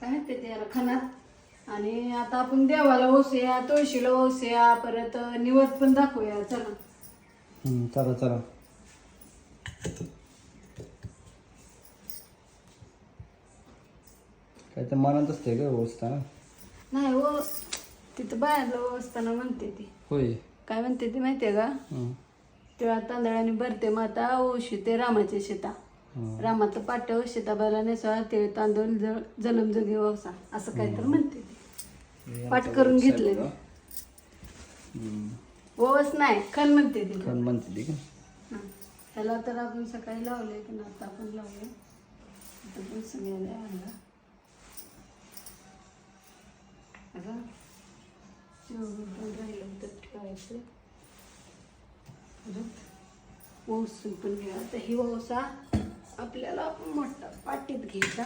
काय ते त्याला खाणार आणि आता आपण देवाला ओसूया तुळशीला ओसूया परत निवद पण दाखवूया चला. चला चला. काय तर मनात असते का व्यवस्था ना. नाही हो तिथं बाहेरला ओसताना म्हणते ती. होय. काय म्हणते ती माहितीये का तेव्हा तांदळाने भरते माता ओशी ते रामाची सीता. रामाचं पाठव सीताबाईला नेसवा ते तांदूळ जन्म जगी वसा असं काहीतरी म्हणते ती. पाठ करून घेतले ओवस नाही खण म्हणते ती. खण म्हणते ती का. ह्याला तर आपण सकाळी लावले पण आता आपण लावले आता पण सगळ्याला आणला आता पण राहिलं तर ठेवायचं. ओसून पण घ्या. आता ही ओसा आपल्याला मोठा पाटीत घ्यायचा.